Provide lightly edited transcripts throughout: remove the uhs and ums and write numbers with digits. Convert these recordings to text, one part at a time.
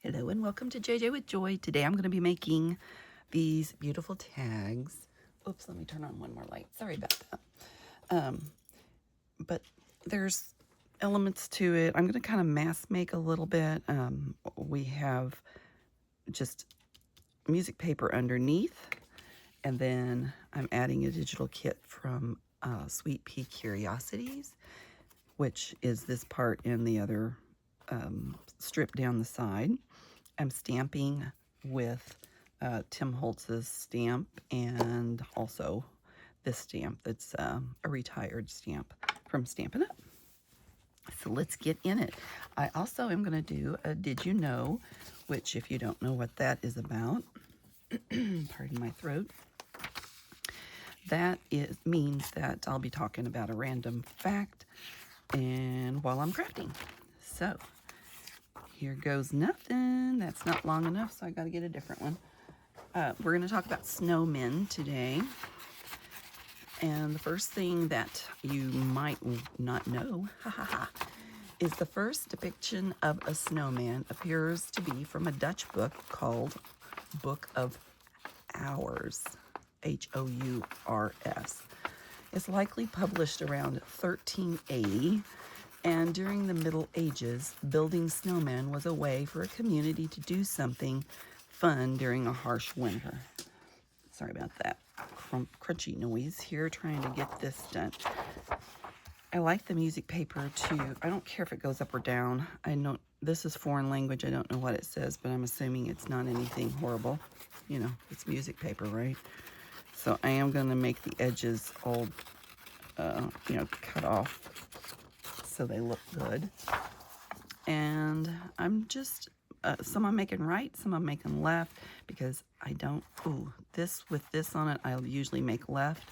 Hello and welcome to JJ with Joy. Today I'm going to be making these beautiful tags. Oops, let me turn on one more light. Sorry about that. But there's elements to it. I'm going to kind of mass make a little bit. We have just music paper underneath, and then I'm adding a digital kit from Sweet Pea Curiosities, which is this part in the other strip down the side. I'm stamping with Tim Holtz's stamp and also this stamp that's a retired stamp from Stampin' Up. So let's get in it. I also am going to do a Did You Know, which if you don't know what that is about, pardon my throat, that means that I'll be talking about a random fact and while I'm crafting. So here goes nothing. That's not long enough, so I got to get a different one. We're going to talk about snowmen today. And the first thing that you might not know is the first depiction of a snowman appears to be from a Dutch book called Book of Hours, Hours. It's likely published around 1380. And during the Middle Ages, building snowmen was a way for a community to do something fun during a harsh winter. Sorry about that crunchy noise here trying to get this done. I like the music paper too. I don't care if it goes up or down. This is foreign language. I don't know what it says, but I'm assuming it's not anything horrible. You know, it's music paper, right? So I am going to make the edges all, cut off so they look good. And I'm just, some I'm making right, some I'm making left, because I don't, this with this on it, I'll usually make left.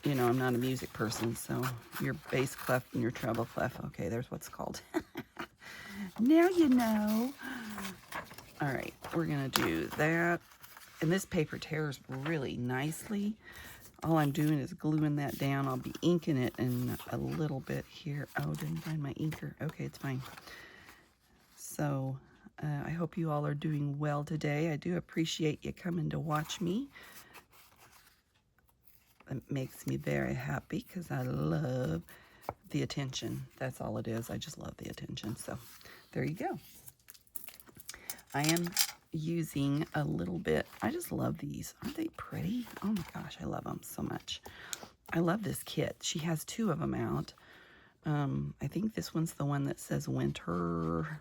You know, I'm not a music person, so your bass clef and your treble clef, okay, there's what's called. Now you know. All right, we're gonna do that. And this paper tears really nicely. All I'm doing is gluing that down. I'll be inking it in a little bit here. Oh, didn't find my inker. Okay, it's fine. So I hope you all are doing well today. I do appreciate you coming to watch me. It makes me very happy because I love the attention. That's all it is. I just love the attention. So there you go. I am using a little bit. I just love these. Aren't they pretty? Oh my gosh, I love them so much. I love this kit. She has two of them out. I think this one's the one that says winter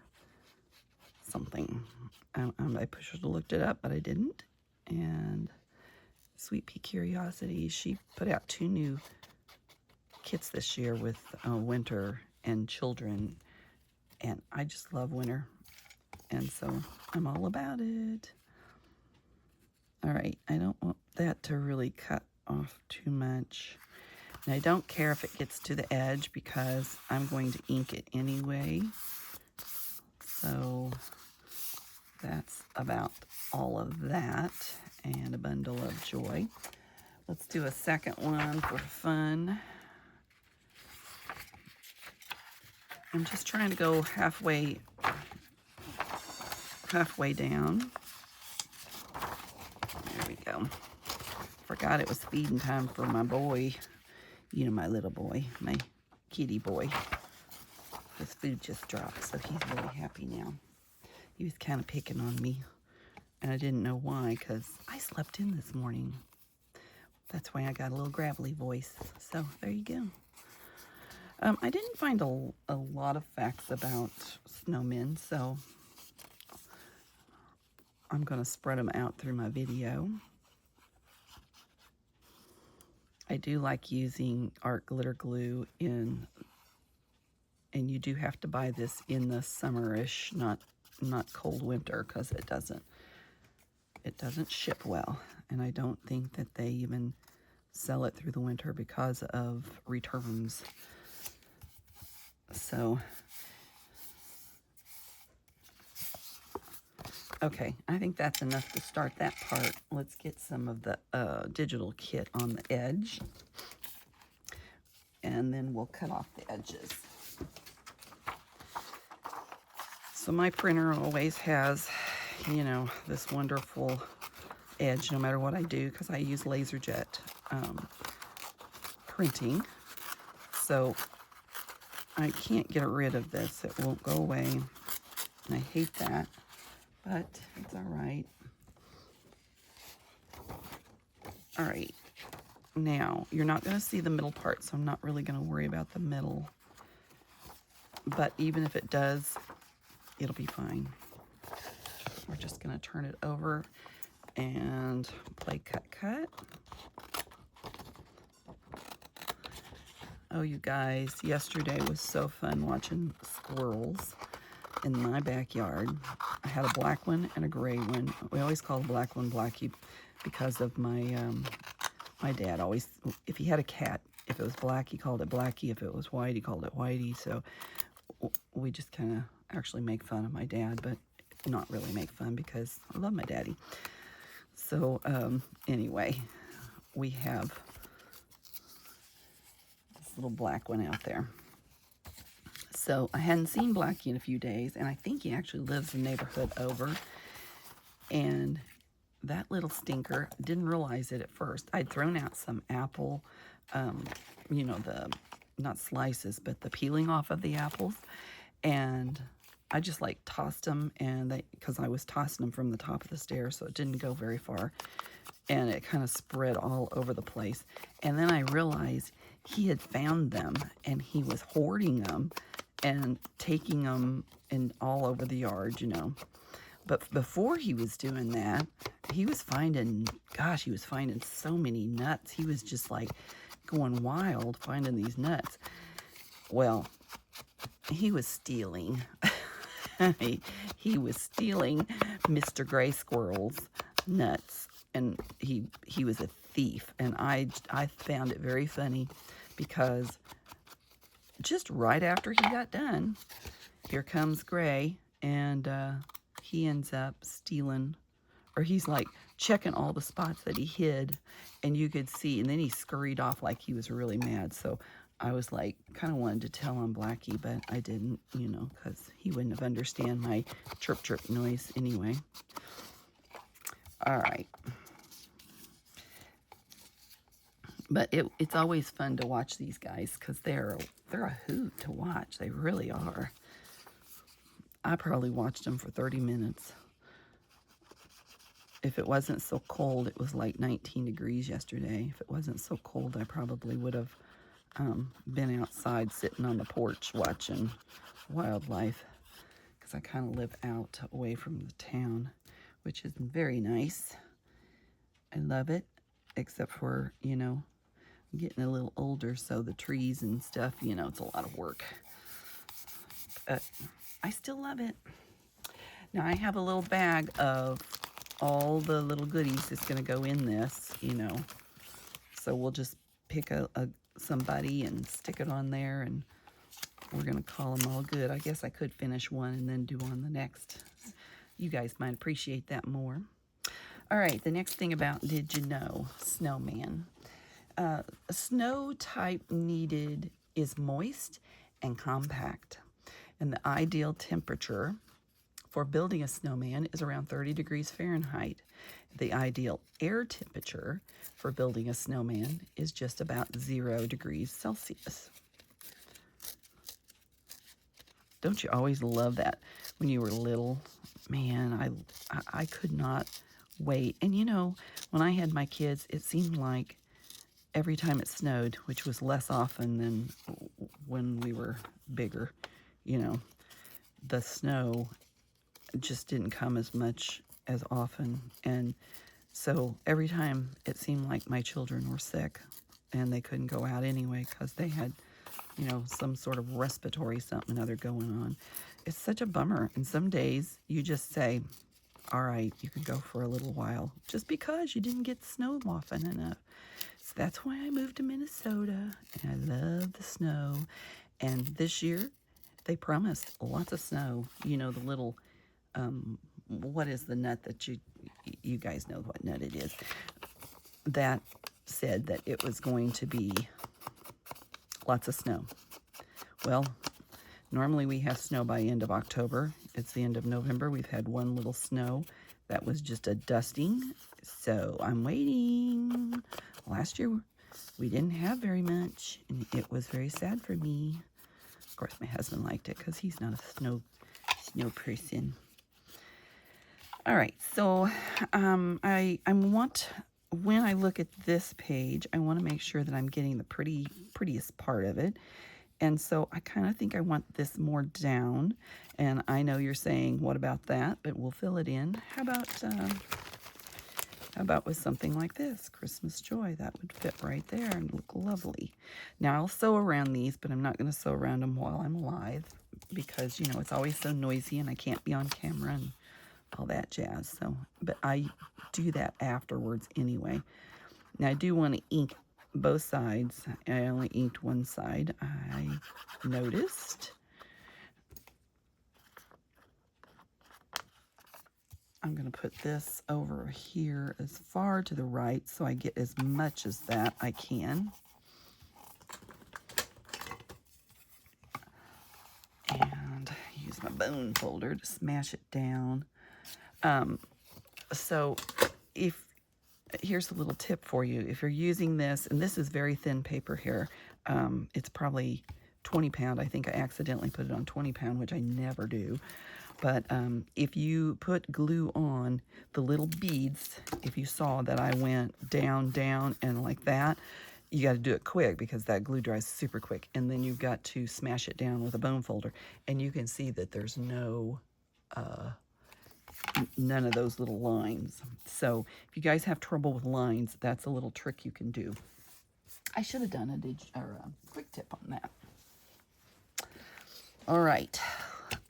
something. I should have looked it up, but I didn't. And Sweet Pea Curiosities, she put out two new kits this year with winter and children. And I just love winter. And so I'm all about it. All right, I don't want that to really cut off too much. And I don't care if it gets to the edge because I'm going to ink it anyway. So that's about all of that and a bundle of joy. Let's do a second one for fun. I'm just trying to go halfway down. There we go. Forgot it was feeding time for my boy. You know, my little boy, my kitty boy. His food just dropped, so he's really happy now. He was kind of picking on me, and I didn't know why, because I slept in this morning. That's why I got a little gravelly voice. So there you go. I didn't find a lot of facts about snowmen, so I'm going to spread them out through my video. I do like using art glitter glue and you do have to buy this in the summerish, not cold winter, because it doesn't ship well, and I don't think that they even sell it through the winter because of returns. So okay, I think that's enough to start that part. Let's get some of the digital kit on the edge, and then we'll cut off the edges. So my printer always has, you know, this wonderful edge no matter what I do, because I use LaserJet printing. So I can't get rid of this. It won't go away. And I hate that, but it's all right. All right. Now, you're not going to see the middle part, so I'm not really going to worry about the middle. But even if it does, it'll be fine. We're just going to turn it over and play cut. Oh, you guys, yesterday was so fun watching squirrels in my backyard. I had a black one and a gray one. We always call the black one Blackie because of my my dad always, if he had a cat, if it was black, he called it Blackie. If it was white, he called it Whitey. So we just kind of actually make fun of my dad, but not really make fun because I love my daddy. So anyway, we have this little black one out there. So I hadn't seen Blackie in a few days, and I think he actually lives in the neighborhood over. And that little stinker, didn't realize it at first. I'd thrown out some apple, you know, the, not slices, but the peeling off of the apples. And I just like tossed them, and they, because I was tossing them from the top of the stairs, so it didn't go very far. And it kind of spread all over the place. And then I realized he had found them, and he was hoarding them and taking them in all over the yard, you know. But before he was doing that, he was finding, gosh, he was finding so many nuts. He was just like going wild finding these nuts. Well, he was stealing. he was stealing Mr. Gray Squirrel's nuts, and he was a thief. And I found it very funny because just right after he got done, here comes Gray, and he ends up stealing, or he's like checking all the spots that he hid, and you could see, and then he scurried off like he was really mad. So I was like, kind of wanted to tell on Blackie, but I didn't, you know, because he wouldn't have understand my chirp chirp noise anyway. All right. But it's always fun to watch these guys because they're a hoot to watch. They really are. I probably watched them for 30 minutes. If it wasn't so cold, it was like 19 degrees yesterday. If it wasn't so cold, I probably would have been outside sitting on the porch watching wildlife, because I kind of live out away from the town, which is very nice. I love it, except for, you know, I'm getting a little older, so the trees and stuff, you know, it's a lot of work. But I still love it. Now I have a little bag of all the little goodies that's going to go in this, you know. So we'll just pick somebody and stick it on there, and we're going to call them all good. I guess I could finish one and then do on the next. You guys might appreciate that more. All right, the next thing about Did You Know? Snowman. Snow type needed is moist and compact. And the ideal temperature for building a snowman is around 30 degrees Fahrenheit. The ideal air temperature for building a snowman is just about 0 degrees Celsius. Don't you always love that when you were little? Man, I could not wait. And you know, when I had my kids, it seemed like every time it snowed, which was less often than when we were bigger, you know, the snow just didn't come as much as often. And so every time it seemed like my children were sick and they couldn't go out anyway because they had, you know, some sort of respiratory something or other going on. It's such a bummer. And some days you just say, all right, you can go for a little while just because you didn't get snow often enough. So that's why I moved to Minnesota, and I love the snow. And this year, they promised lots of snow. You know, the little, what is the nut that you guys know what nut it is, that said that it was going to be lots of snow. Well, normally we have snow by end of October. It's the end of November. We've had one little snow that was just a dusting. So I'm waiting. Last year we didn't have very much, and it was very sad for me. Of course, my husband liked it because he's not a snow person. All right, so I want, when I look at this page, I want to make sure that I'm getting the prettiest part of it. And so I kind of think I want this more down. And I know you're saying, what about that? But we'll fill it in. How about with something like this, Christmas Joy? That would fit right there and look lovely. Now I'll sew around these, but I'm not going to sew around them while I'm live because, you know, it's always so noisy and I can't be on camera and all that jazz. So, but I do that afterwards anyway. Now I do want to ink both sides. I only inked one side, I noticed. I'm going to put this over here as far to the right so I get as much as that I can. And use my bone folder to smash it down. So here's a little tip for you. If you're using this, and this is very thin paper here, it's probably 20 pound. I think I accidentally put it on 20 pound, which I never do. But if you put glue on the little beads, if you saw that I went down, down, and like that, you got to do it quick because that glue dries super quick. And then you've got to smash it down with a bone folder. And you can see that there's none of those little lines. So if you guys have trouble with lines, that's a little trick you can do. I should have done a quick tip on that. All right,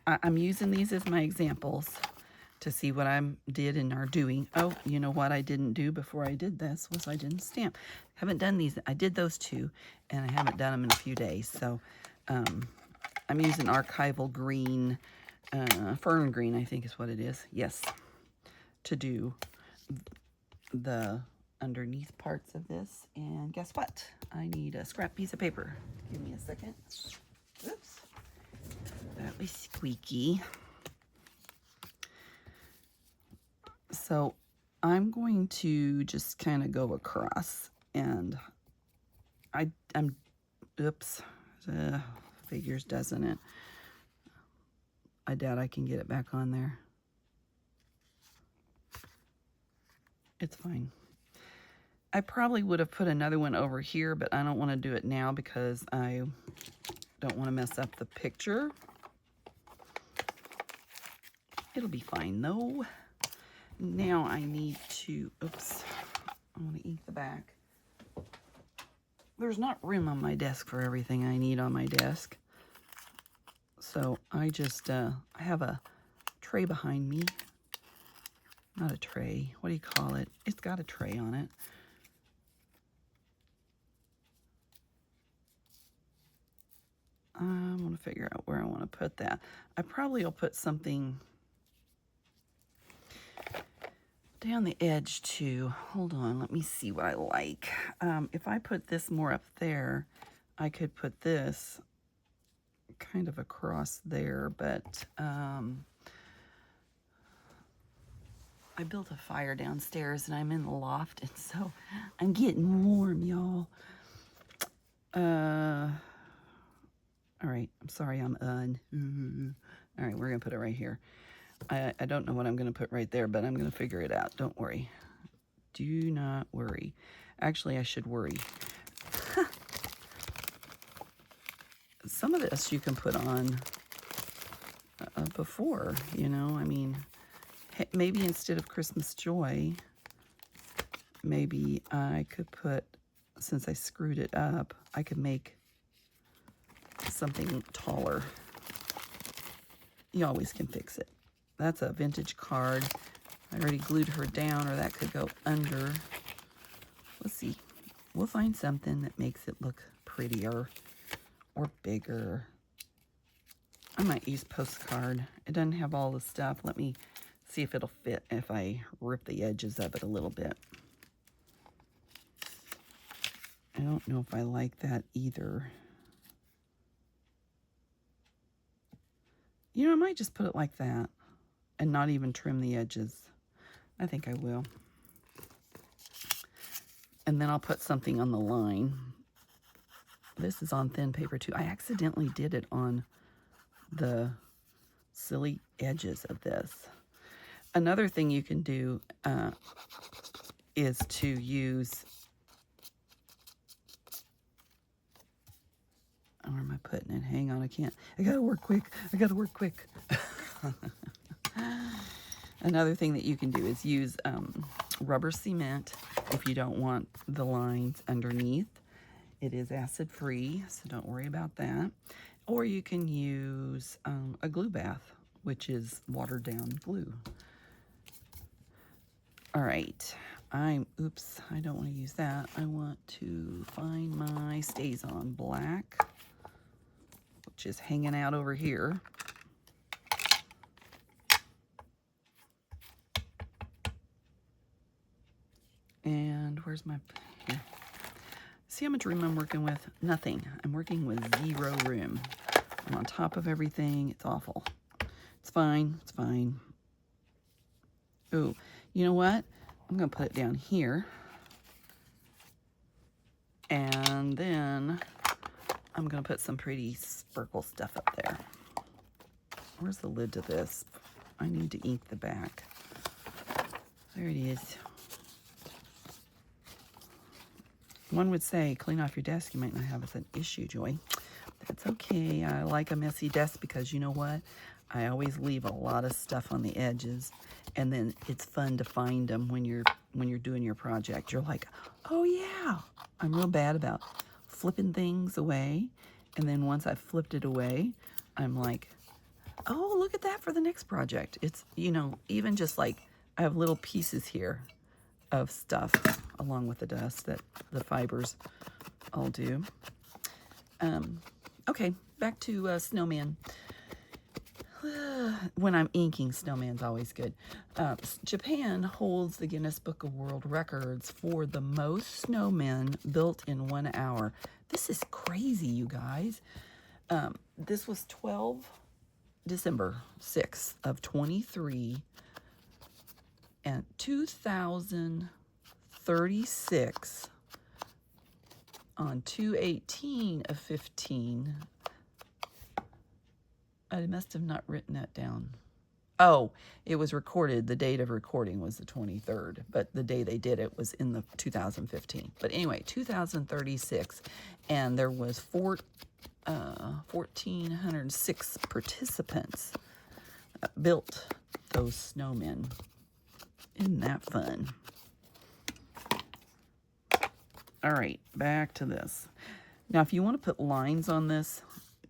I'm using these as my examples to see what I did and are doing. Oh, you know what I didn't do before I did this was I didn't stamp. Haven't done these. I did those two, and I haven't done them in a few days. So I'm using archival green, fern green, I think is what it is. Yes, to do the underneath parts of this. And guess what? I need a scrap piece of paper. Give me a second. Oops. That was squeaky. So I'm going to just kind of go across, and I'm oops, figures, doesn't it? I doubt I can get it back on there. It's fine. I probably would have put another one over here, but I don't want to do it now because I don't want to mess up the picture. It'll be fine though. Now I need to, oops, I want to ink the back. There's not room on my desk for everything I need on my desk. So I just, I have a tray behind me. Not a tray, what do you call it? It's got a tray on it. I want to figure out where I want to put that. I probably will put something down the edge too. Hold on, let me see what I like. If I put this more up there, I could put this kind of across there, but I built a fire downstairs and I'm in the loft, and so I'm getting warm, y'all. All right, I'm sorry I'm all right, we're gonna put it right here. I don't know what I'm gonna put right there, but I'm gonna figure it out. Don't worry. Do not worry. Actually, I should worry. Some of this you can put on before, you know, I mean, maybe instead of Christmas Joy, maybe I could put, since I screwed it up, I could make something taller. You always can fix it. That's a vintage card. I already glued her down, or that could go under. Let's see. We'll find something that makes it look prettier or bigger. I might use postcard. It doesn't have all the stuff. Let me see if it'll fit if I rip the edges of it a little bit. I don't know if I like that either. You know, I might just put it like that and not even trim the edges. I think I will. And then I'll put something on the line. This is on thin paper too. I accidentally did it on the silly edges of this. Another thing you can do is to use, where am I putting it? Hang on, I gotta work quick. Another thing that you can do is use rubber cement if you don't want the lines underneath. It is acid free, so don't worry about that. Or you can use a glue bath, which is watered down glue. All right, oops, I don't want to use that. I want to find my StazOn black, which is hanging out over here. And where's my, here. See how much room I'm working with? Nothing. I'm working with 0 room. I'm on top of everything. It's awful. It's fine. It's fine. Oh, you know what? I'm going to put it down here. And then I'm going to put some pretty sparkle stuff up there. Where's the lid to this? I need to ink the back. There it is. One would say, clean off your desk. You might not have an issue, Joy. That's okay. I like a messy desk because you know what? I always leave a lot of stuff on the edges, and then it's fun to find them when you're doing your project. You're like, oh yeah. I'm real bad about flipping things away, and then once I've flipped it away, I'm like, oh, look at that for the next project. It's, you know, even just like I have little pieces here of stuff along with the dust that the fibers all do. Okay, back to Snowman. When I'm inking, Snowman's always good. Japan holds the Guinness Book of World Records for the most snowmen built in 1 hour. This is crazy, you guys. This was December 6th of 23, and 2036 on 2/18 of 15. I must have not written that down. Oh, it was recorded. The date of recording was the 23rd, but the day they did it was in the 2015. But anyway, 2036, and there was 1,406 participants that built those snowmen. Isn't that fun? All right, back to this. Now, if you want to put lines on this,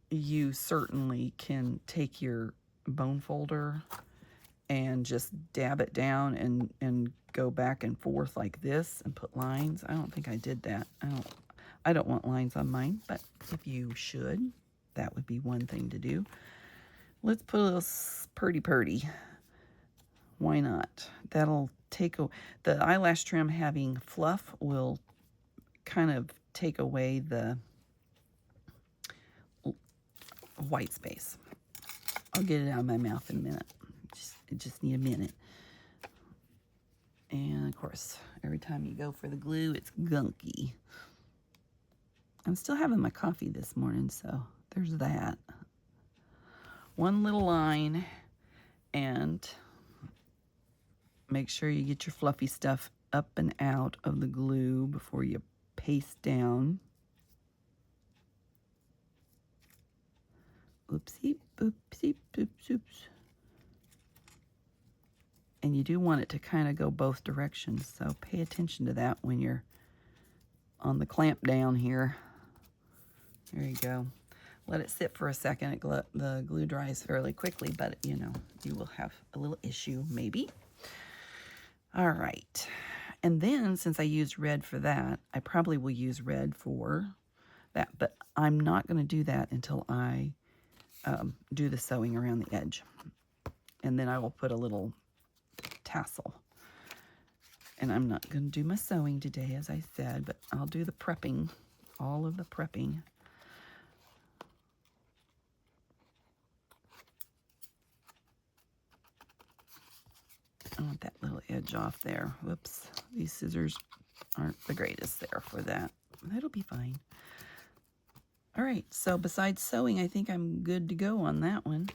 you certainly can take your bone folder and just dab it down and go back and forth like this and put lines. I don't think I did that. I don't want lines on mine, but if you should, that would be one thing to do. Let's put a little purdy. Why not? That'll take the eyelash trim. Having fluff will kind of take away the white space. I'll get it out of my mouth in a minute. Just need a minute. And of course, every time you go for the glue, it's gunky. I'm still having my coffee this morning, so there's that. One little line, and make sure you get your fluffy stuff up and out of the glue before you paste down. Oopsie, oopsie, oops, oops. And you do want it to kind of go both directions, so pay attention to that when you're on the clamp down here. There you go. Let it sit for a second. The glue dries fairly quickly, but you know, you will have a little issue maybe. All right. And then since I used red for that, I probably will use red for that, but I'm not going to do that until I do the sewing around the edge. And then I will put a little tassel. And I'm not going to do my sewing today, as I said, but I'll do the prepping, all of the prepping. I want that little edge off there. Whoops. These scissors aren't the greatest there for that. That'll be fine. All right, so besides sewing, I think I'm good to go on that one.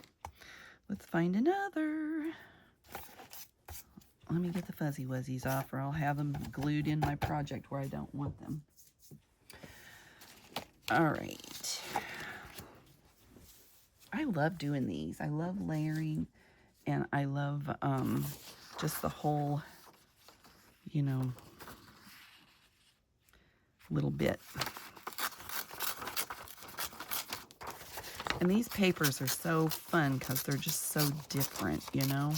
Let's find another. Let me get the fuzzy wuzzies off, or I'll have them glued in my project where I don't want them. All right. I love doing these. I love layering, and I love just the whole, you know, little bit. And these papers are so fun because they're just so different, you know.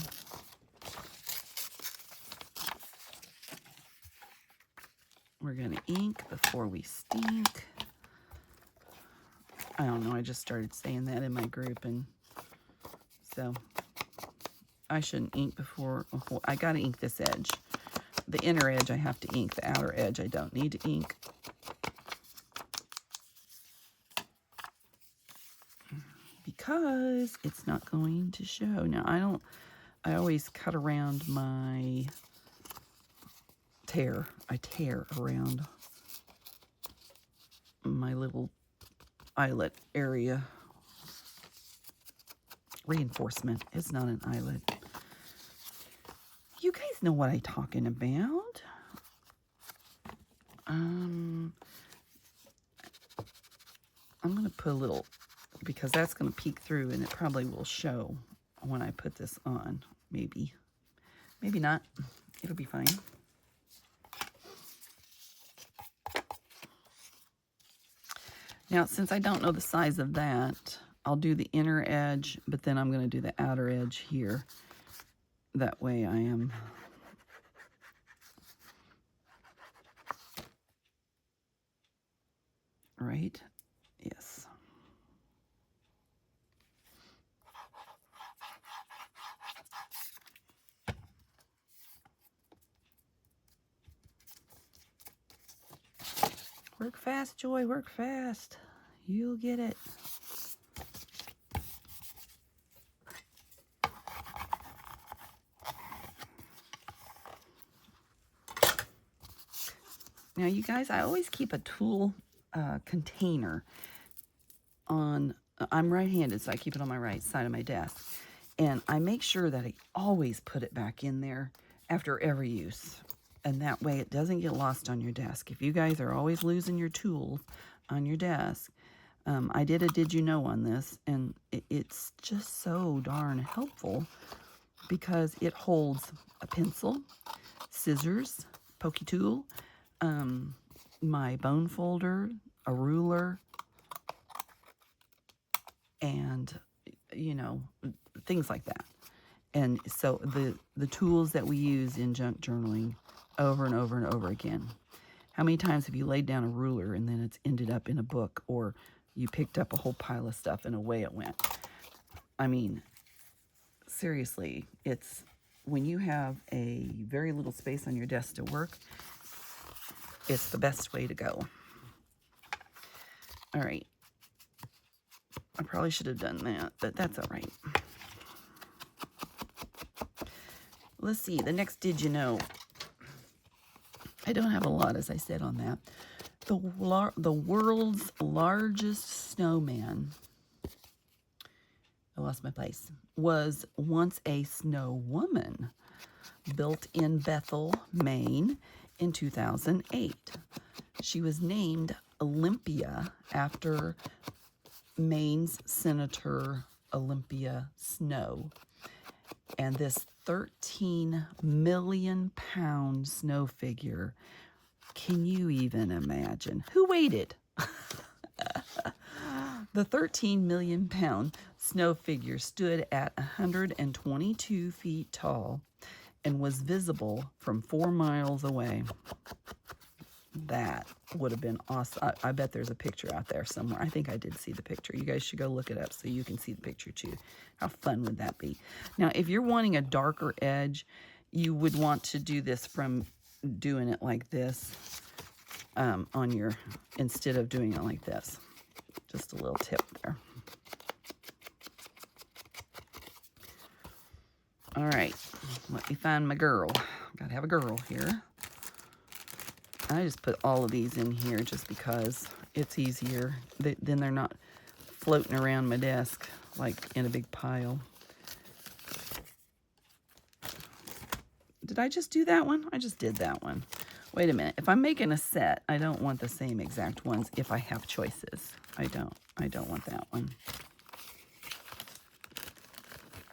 We're going to ink before we stink. I don't know, I just started saying that in my group, and so I shouldn't ink before I got to ink this edge. The inner edge I have to ink, the outer edge I don't need to ink. Because it's not going to show. Now, I always cut around my tear. I tear around my little eyelet area. Reinforcement. It's not an eyelet. You guys know what I'm talking about. I'm going to put a little, because that's going to peek through, and it probably will show when I put this on. Maybe. Maybe not. It'll be fine. Now, since I don't know the size of that, I'll do the inner edge, but then I'm going to do the outer edge here. That way I am... Right? Yes. Work fast, Joy, work fast. You'll get it. Now, you guys, I always keep a tool container on, I'm right-handed, so I keep it on my right side of my desk. And I make sure that I always put it back in there after every use. And that way it doesn't get lost on your desk. If you guys are always losing your tools on your desk, I did a did you know on this, and it's just so darn helpful because it holds a pencil, scissors, pokey tool, my bone folder, a ruler, and, you know, things like that. And so the tools that we use in junk journaling over and over and over again. How many times have you laid down a ruler and then it's ended up in a book, or you picked up a whole pile of stuff and away it went? I mean, seriously, it's when you have a very little space on your desk to work, it's the best way to go. All right. I probably should have done that, but that's all right. Let's see, the next did you know? I don't have a lot, as I said, on that. The world's largest snowman, I lost my place, was once a snow woman, built in Bethel, Maine in 2008. She was named Olympia after Maine's Senator Olympia Snow. And this 13 million pound snow figure, can you even imagine? Who weighed it? The 13 million pound snow figure stood at 122 feet tall and was visible from 4 miles away. That would have been awesome. I bet there's a picture out there somewhere. I think I did see the picture. You guys should go look it up so you can see the picture too. How fun would that be? Now, if you're wanting a darker edge, you would want to do this from doing it like this on your, instead of doing it like this. Just a little tip there. All right, let me find my girl. Gotta have a girl here. I just put all of these in here just because it's easier. Then they're not floating around my desk like in a big pile. Did I just do that one? I just did that one. Wait a minute. If I'm making a set, I don't want the same exact ones if I have choices. I don't want that one.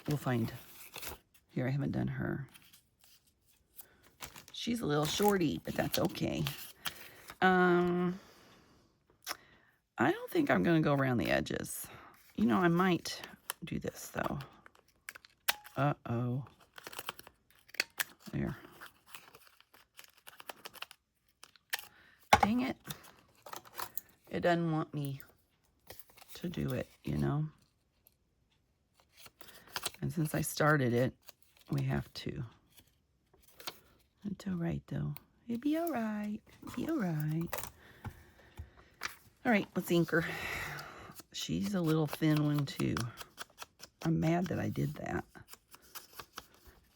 We'll find. Here, I haven't done her. She's a little shorty, but that's okay. I don't think I'm going to go around the edges. You know, I might do this, though. Uh-oh. There. Dang it. It doesn't want me to do it, you know. And since I started it, we have to. It's all right, though. It'll be all right. It'll be all right. All right, let's ink her. She's a little thin one, too. I'm mad that I did that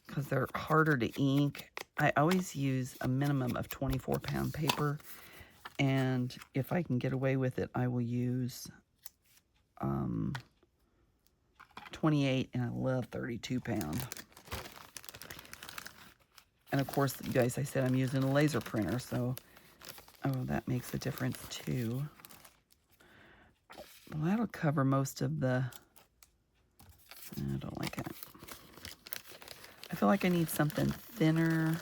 because they're harder to ink. I always use a minimum of 24-pound paper, and if I can get away with it, I will use 28, and I love 32-pound. And of course, you guys, I said I'm using a laser printer, so that makes a difference too. Well, that'll cover most of the. I don't like it. I feel like I need something thinner.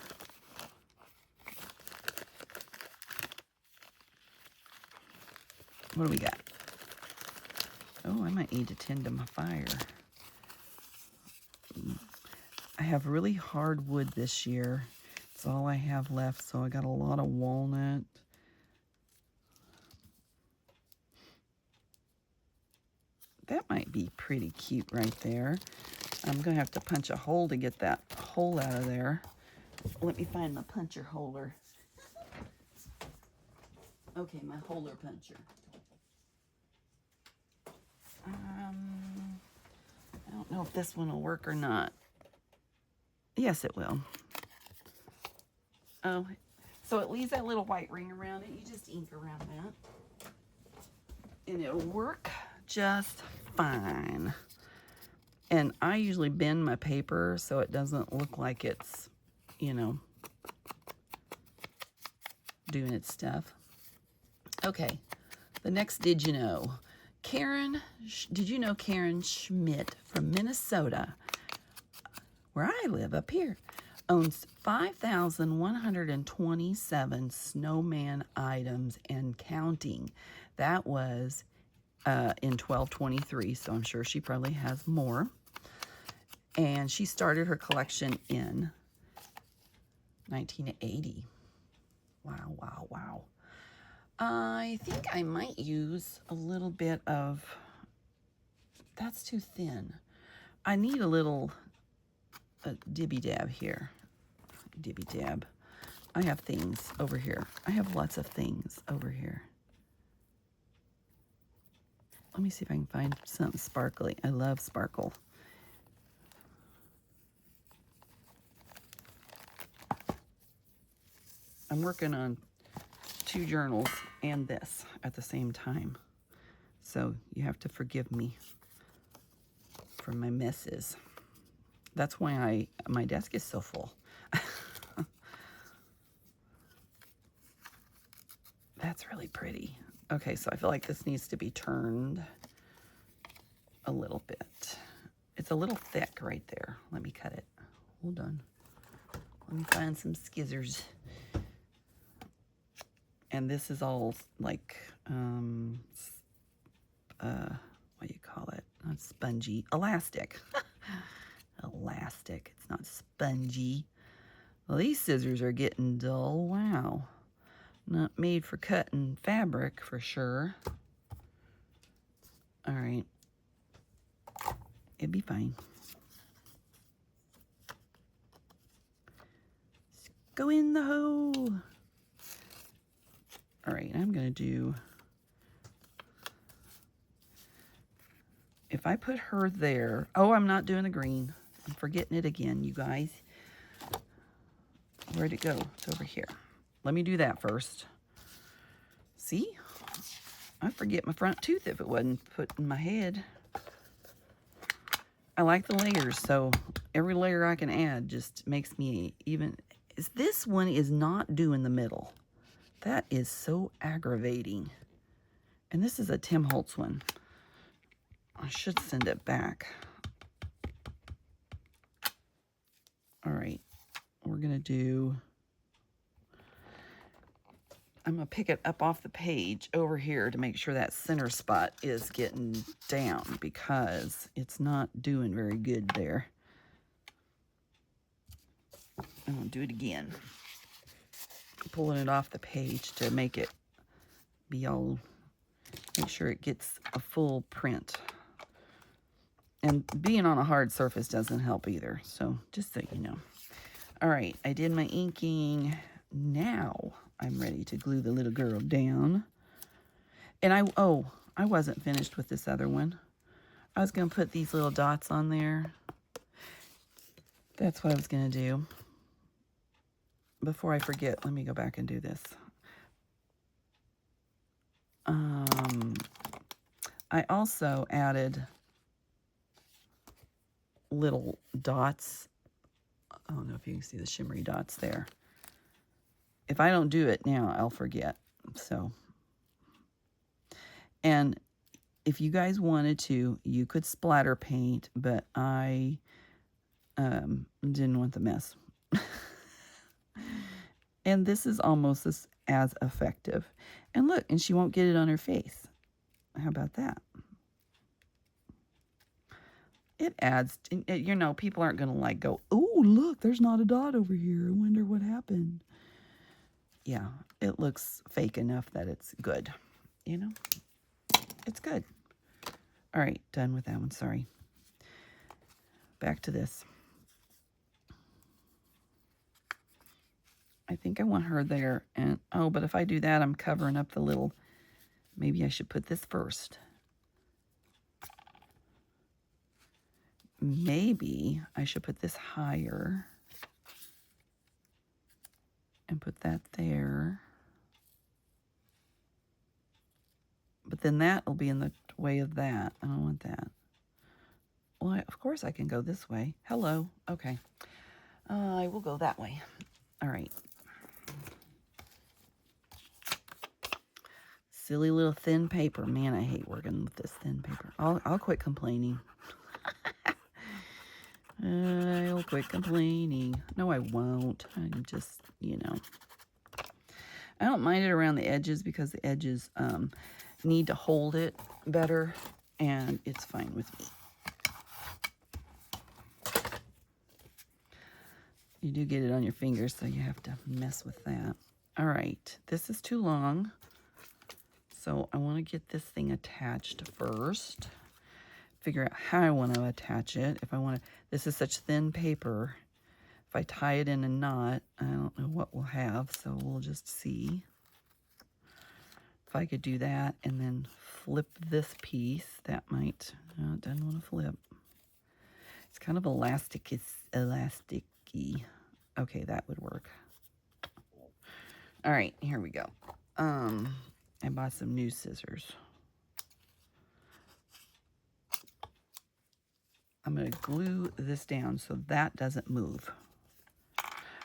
What do we got? Oh, I might need to tend to my fire. I have really hard wood this year. It's all I have left, so I got a lot of walnut. That might be pretty cute right there. I'm going to have to punch a hole to get that hole out of there. Let me find my puncher holder. Okay, my holder puncher. I don't know if this one will work or not. Yes, it will. Oh, so it leaves that little white ring around it. You just ink around that. And it'll work just fine. And I usually bend my paper so it doesn't look like it's, you know, doing its stuff. Okay, the next did you know? Did you know Karen Schmidt from Minnesota, where I live up here, owns 5,127 Snowman items and counting. That was in 12/23, so I'm sure she probably has more. And she started her collection in 1980. Wow, wow, wow. I think I might use a little bit of, that's too thin. I need a little dibby dab here. Dibby dab. I have things over here. I have lots of things over here. Let me see if I can find something sparkly. I love sparkle. I'm working on 2 journals and this at the same time. So you have to forgive me for my messes. That's why my desk is so full. That's really pretty. Okay, so I feel like this needs to be turned a little bit. It's a little thick right there. Let me cut it. Hold on. Let me find some skizzers. And this is all like, what do you call it? Not spongy. Elastic. Elastic. It's not spongy. Well, these scissors are getting dull. Wow. Not made for cutting fabric for sure. All right. It'd be fine. Let's go in the hole. All right, I'm going to do, if I put her there, oh, I'm not doing the green. I'm forgetting it again, you guys. Where'd it go? It's over here. Let me do that first. See? I'd forget my front tooth if it wasn't put in my head. I like the layers, so every layer I can add just makes me even... This one is not doing the middle. That is so aggravating. And this is a Tim Holtz one. I should send it back. All right, we're gonna do... I'm gonna pick it up off the page over here to make sure that center spot is getting down because it's not doing very good there. I'm gonna do it again. Pulling it off the page to make it be all, make sure it gets a full print. And being on a hard surface doesn't help either, so just so you know. All right, I did my inking. Now I'm ready to glue the little girl down. And I wasn't finished with this other one. I was gonna put these little dots on there. That's what I was gonna do. Before I forget, let me go back and do this. I also added little dots. I don't know if you can see the shimmery dots there. If I don't do it now, I'll forget. So, and if you guys wanted to, you could splatter paint, but I didn't want the mess. And this is almost as effective. And look, and she won't get it on her face. How about that? It adds, you know, people aren't going to like go, oh, look, there's not a dot over here. I wonder what happened. Yeah, it looks fake enough that it's good. You know, it's good. All right, done with that one. Sorry. Back to this. I think I want her there. And oh, but if I do that, I'm covering up the little, maybe I should put this first. Maybe I should put this higher and put that there. But then that will be in the way of that. I don't want that. Well, of course I can go this way. Hello. Okay. I will go that way. All right. Silly little thin paper. Man, I hate working with this thin paper. I'll quit complaining. I'll quit complaining. No, I won't. I'm just, you know. I don't mind it around the edges because the edges need to hold it better, and it's fine with me. You do get it on your fingers, so you have to mess with that. All right, this is too long. So I want to get this thing attached first. Figure out how I want to attach it. If I want to, this is such thin paper. If I tie it in a knot, I don't know what we'll have, so we'll just see. If I could do that and then flip this piece, that might, no, it doesn't want to flip. It's kind of elasticy. Okay, that would work. All right, here we go. I bought some new scissors. I'm going to glue this down so that doesn't move.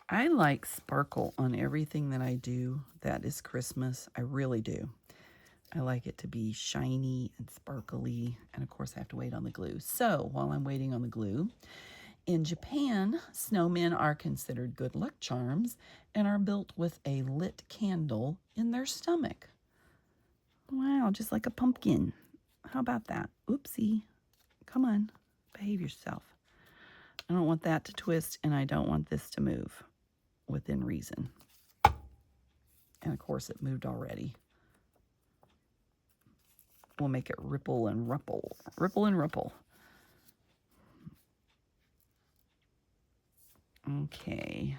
I like sparkle on everything that I do that is Christmas. I really do. I like it to be shiny and sparkly. And of course, I have to wait on the glue. So while I'm waiting on the glue, in Japan, snowmen are considered good luck charms and are built with a lit candle in their stomach. Wow, just like a pumpkin. How about that? Oopsie. Come on, behave yourself. I don't want that to twist, and I don't want this to move within reason. And of course, it moved already. We'll make it ripple and ripple. Ripple and ripple. Okay.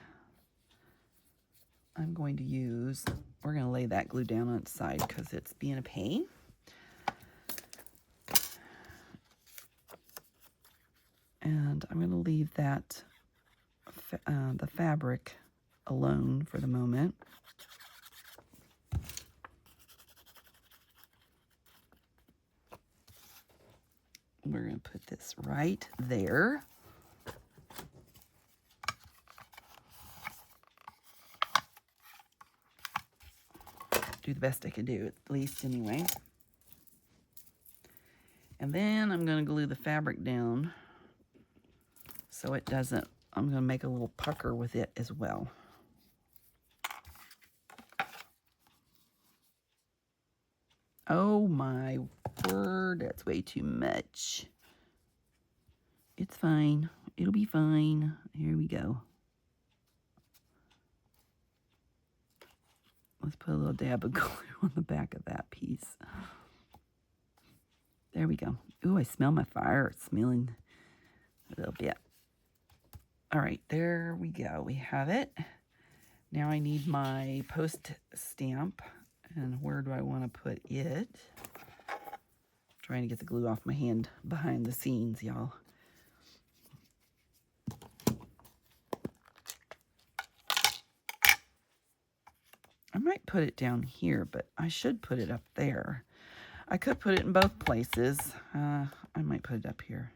I'm going to use, we're going to lay that glue down on its side because it's being a pain. And I'm going to leave that the fabric alone for the moment. We're going to put this right there. Do the best I can do, at least anyway. And then I'm going to glue the fabric down so it doesn't, I'm going to make a little pucker with it as well. Oh my word, that's way too much. It's fine. It'll be fine. Here we go. Let's put a little dab of glue on the back of that piece. There we go. Ooh, I smell my fire. It's smelling a little bit. All right, there we go. We have it. Now I need my post stamp. And where do I want to put it? Trying to get the glue off my hand behind the scenes, y'all. I might put it down here, but I should put it up there. I could put it in both places. I might put it up here.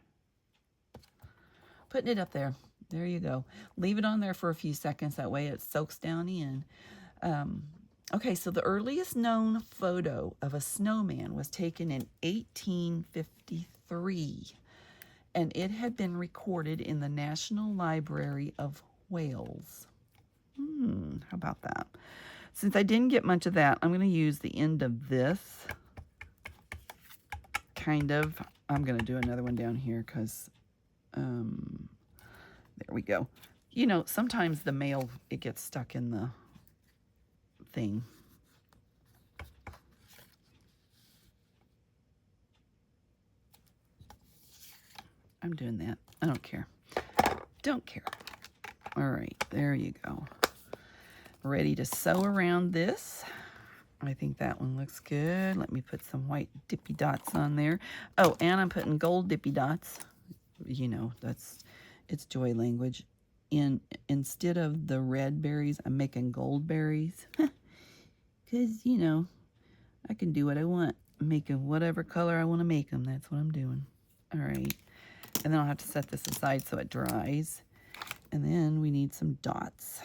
Putting it up there. There you go. Leave it on there for a few seconds. That way it soaks down in. Okay, so the earliest known photo of a snowman was taken in 1853, and it had been recorded in the National Library of Wales. How about that? Since I didn't get much of that, I'm going to use the end of this. Kind of. I'm going to do another one down here because, there we go. You know, sometimes the mail, it gets stuck in the thing. I'm doing that. I don't care. Don't care. All right, there you go. Ready to sew around this. I think that one looks good. Let me put some white dippy dots on there. Oh, and I'm putting gold dippy dots. You know, it's joy language. Instead of the red berries, I'm making gold berries. Because, you know, I can do what I want. I'm making whatever color I want to make them. That's what I'm doing. All right. And then I'll have to set this aside so it dries. And then we need some dots.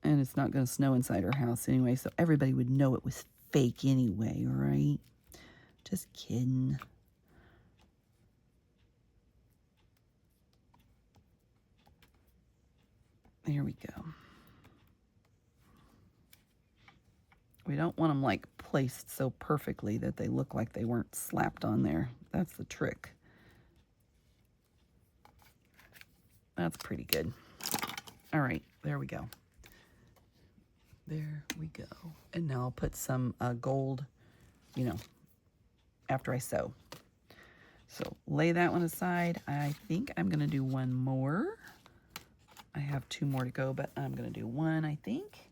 And it's not going to snow inside our house anyway, so everybody would know it was fake anyway, right? Just kidding. There we go. We don't want them like placed so perfectly that they look like they weren't slapped on there. That's the trick. That's pretty good. All right, there we go. There we go. And now I'll put some gold, you know, after I sew. So lay that one aside. I think I'm going to do one more. I have two more to go, but I'm going to do one, I think.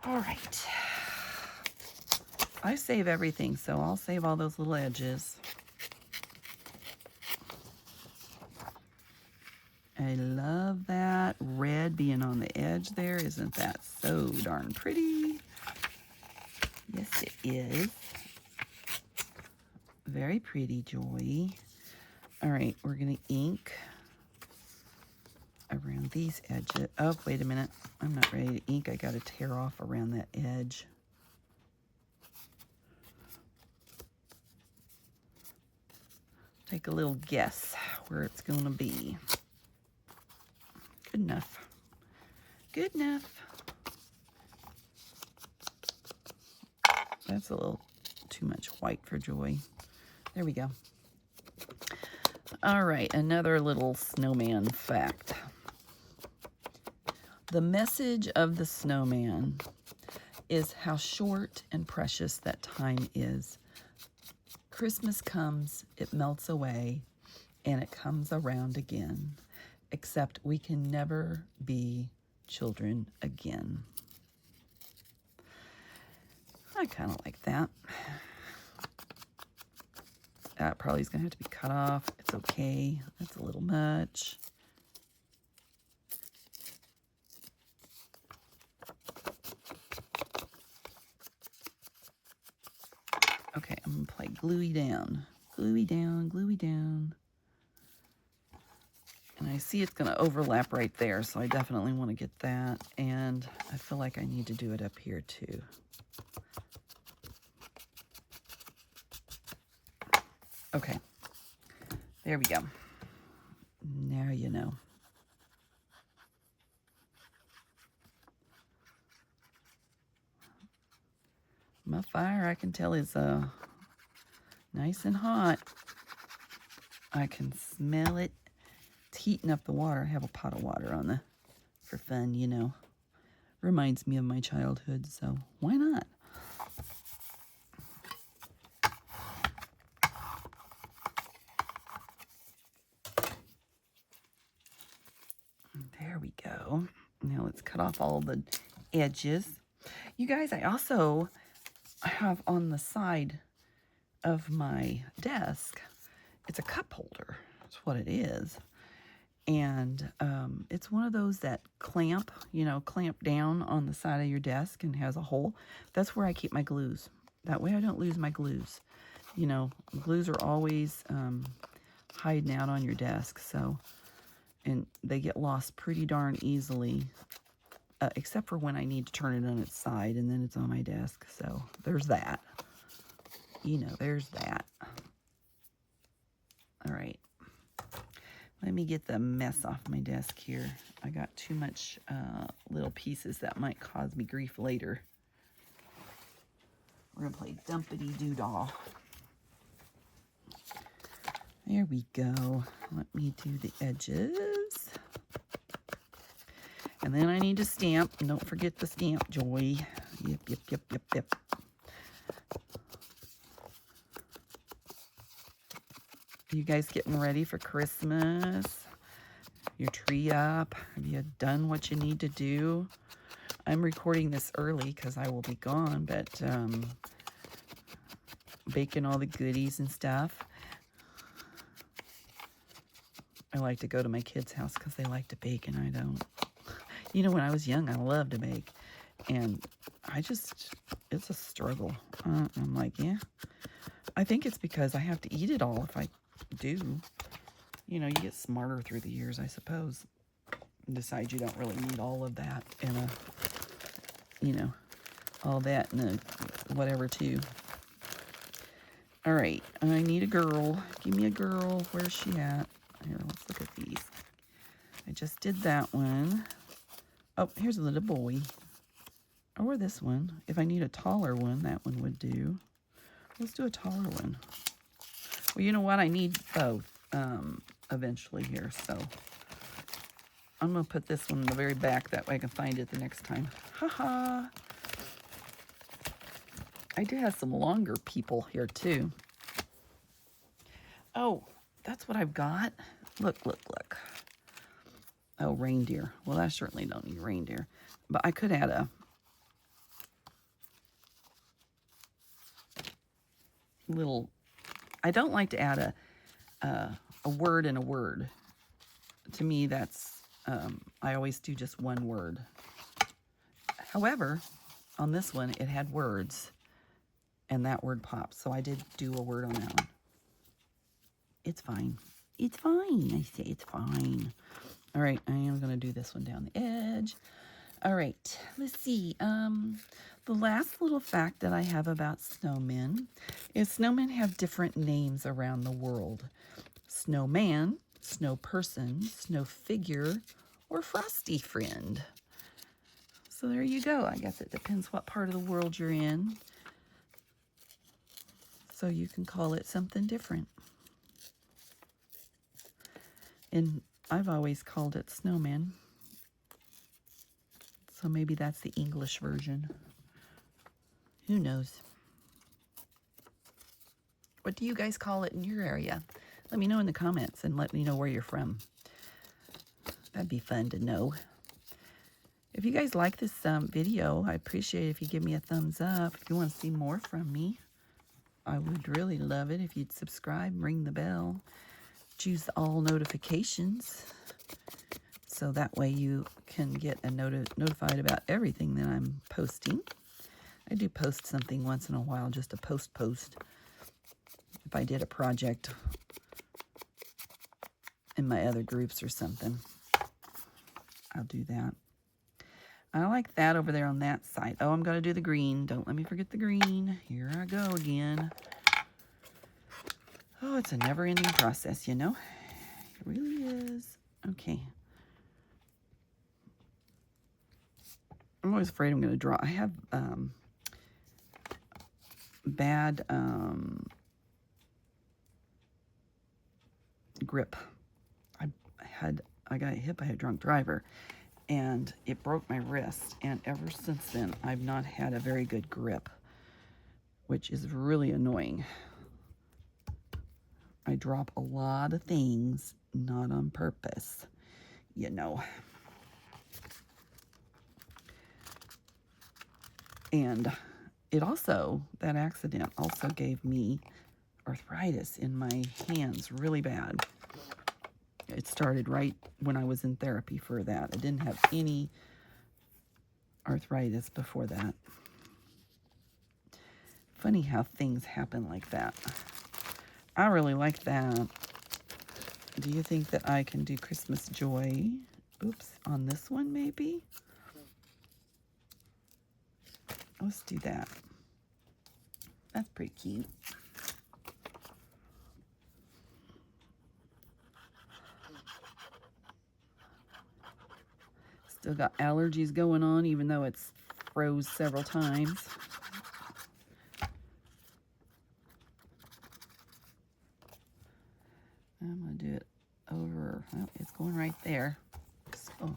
All right. I save everything, so I'll save all those little edges. I love that red being on the edge there. Isn't that so darn pretty? Yes, it is. Very pretty, Joy. All right, we're going to ink around these edges. Oh, wait a minute. I'm not ready to ink. I got to tear off around that edge. Take a little guess where it's going to be. Good enough. Good enough. That's a little too much white for Joy. There we go. All right, another little snowman fact. The message of the snowman is how short and precious that time is. Christmas comes, it melts away, and it comes around again. Except we can never be children again. I kind of like that. That probably is going to have to be cut off. It's okay. That's a little much. Okay, I'm going to play gluey down. Gluey down, gluey down. And I see it's going to overlap right there, so I definitely want to get that. And I feel like I need to do it up here too. Okay, there we go. Now you know. My fire, I can tell, is nice and hot. I can smell it. It's heating up the water. I have a pot of water on the, for fun, you know. Reminds me of my childhood, so why not? There we go. Now let's cut off all the edges. You guys, I also have on the side of my desk, it's a cup holder. That's what it is. And it's one of those that clamp, you know, clamp down on the side of your desk and has a hole. That's where I keep my glues. That way I don't lose my glues. You know, glues are always hiding out on your desk, so, and they get lost pretty darn easily, except for when I need to turn it on its side, and then it's on my desk. So there's that. You know, there's that. All right. Let me get the mess off my desk here. I got too much little pieces that might cause me grief later. We're going to play Dumpity-Doo-Dah. There we go. Let me do the edges. And then I need to stamp. And don't forget the stamp, Joy. Yep, yep, yep, yep, yep. You guys getting ready for Christmas? Your tree up? Have you done what you need to do? I'm recording this early because I will be gone, but baking all the goodies and stuff. I like to go to my kids' house because they like to bake and I don't. You know, when I was young, I loved to bake. And I just, it's a struggle. I'm like, yeah. I think it's because I have to eat it all if I do. You know, you get smarter through the years, I suppose. And decide you don't really need all of that in a, you know, all that in a whatever too. All right, I need a girl. Give me a girl. Where's she at? Here, let's look at these. I just did that one. Oh, here's a little boy. Or this one. If I need a taller one, that one would do. Let's do a taller one. Well, you know what? I need both eventually here, so I'm going to put this one in the very back. That way I can find it the next time. Haha. I do have some longer people here, too. Oh, that's what I've got. Look, look, look. Oh, reindeer. Well, I certainly don't need reindeer. But I could add a little... I don't like to add a word in a word. To me, that's... I always do just one word. However, on this one, it had words. And that word popped. So I did do a word on that one. It's fine. It's fine. I say it's fine. All right, I am going to do this one down the edge. All right, let's see. The last little fact that I have about snowmen is snowmen have different names around the world. Snowman, snow person, snow figure, or frosty friend. So there you go. I guess it depends what part of the world you're in. So you can call it something different. And I've always called it snowman. So maybe that's the English version. Who knows? What do you guys call it in your area? Let me know in the comments and let me know where you're from. That'd be fun to know. If you guys like this video, I appreciate it if you give me a thumbs up. If you want to see more from me, I would really love it if you'd subscribe, ring the bell, choose all notifications, so that way you can get notified about everything that I'm posting. I do post something once in a while, just a post. If I did a project in my other groups or something, I'll do that. I like that over there on that side. Oh, I'm going to do the green. Don't let me forget the green. Here I go again. Oh, it's a never-ending process, you know. It really is. Okay. I'm always afraid I'm going to draw. I have bad grip. I got hit by a drunk driver, and it broke my wrist. And ever since then, I've not had a very good grip, which is really annoying. I drop a lot of things, not on purpose, you know. And it also, that accident also gave me arthritis in my hands really bad. It started right when I was in therapy for that. I didn't have any arthritis before that. Funny how things happen like that. I really like that. Do you think that I can do Christmas Joy? Oops, on this one maybe? Let's do that. That's pretty cute. Still got allergies going on, even though it's froze several times. I'm going to do it over. Well, it's going right there. So,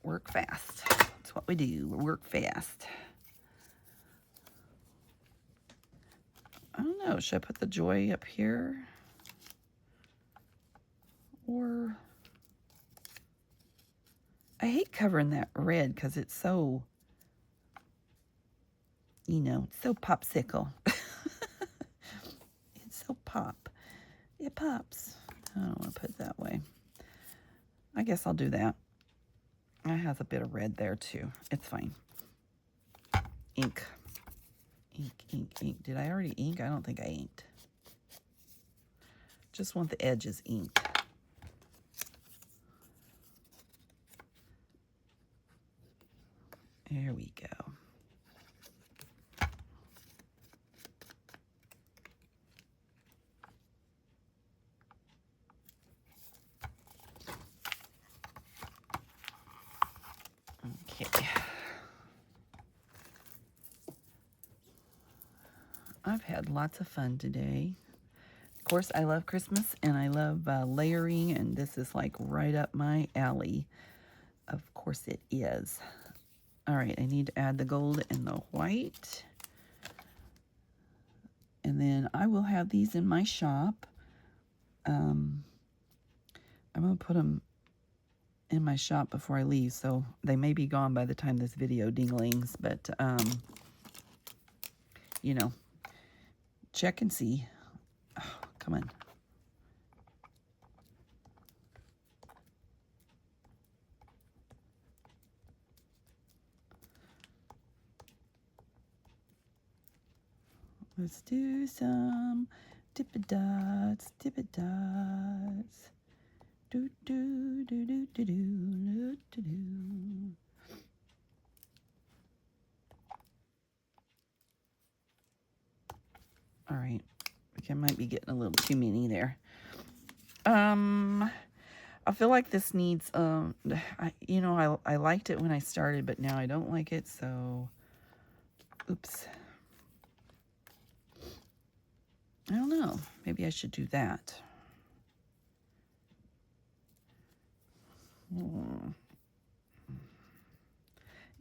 work fast. That's what we do. We work fast. I don't know. Should I put the joy up here? Or... I hate covering that red because it's so, you know, it's so popsicle. It's so pop. It pops. I don't want to put it that way. I guess I'll do that. It has a bit of red there too. It's fine. Ink. Ink, ink, ink. Did I already ink? I don't think I inked. Just want the edges inked. There we go. Okay. I've had lots of fun today. Of course, I love Christmas and I love layering, and this is like right up my alley. Of course it is. All right, I need to add the gold and the white. And then I will have these in my shop. I'm going to put them in my shop before I leave, so they may be gone by the time this video dinglings, but, you know, check and see. Oh, come on. Let's do some dip-a-dots, dip-a-dots. Do, do, do, do, do, do, do, do, do. All right. I might be getting a little too many there. I feel like this needs, I liked it when I started, but now I don't like it, so, oops. I don't know. Maybe I should do that.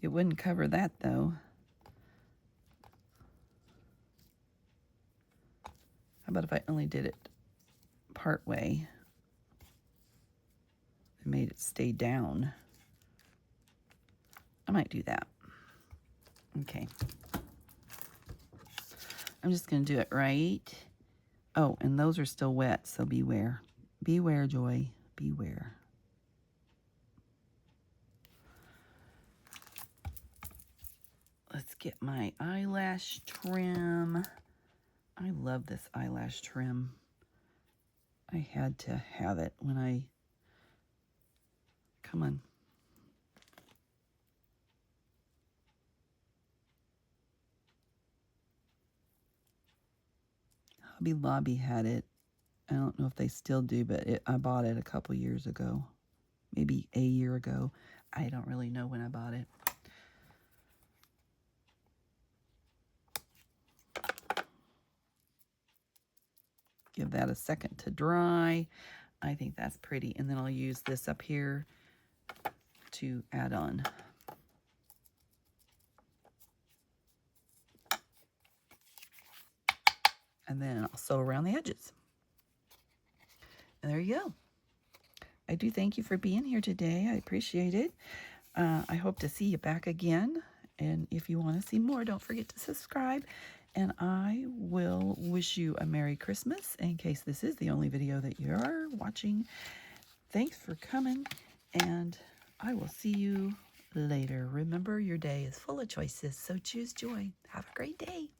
It wouldn't cover that, though. How about if I only did it part way? It made it stay down. I might do that. Okay. I'm just going to do it right. Oh, and those are still wet, so beware. Beware, Joy. Beware. Let's get my eyelash trim. I love this eyelash trim. I had to have it when I... Come on. Hobby Lobby had it. I don't know if they still do, but I bought it a couple years ago. Maybe a year ago. I don't really know when I bought it. Give that a second to dry. I think that's pretty. And then I'll use this up here to add on. And then I'll sew around the edges. And there you go. I do thank you for being here today. I appreciate it. I hope to see you back again. And if you want to see more, don't forget to subscribe. And I will wish you a Merry Christmas in case this is the only video that you're watching. Thanks for coming, and I will see you later. Remember, your day is full of choices, so choose joy. Have a great day.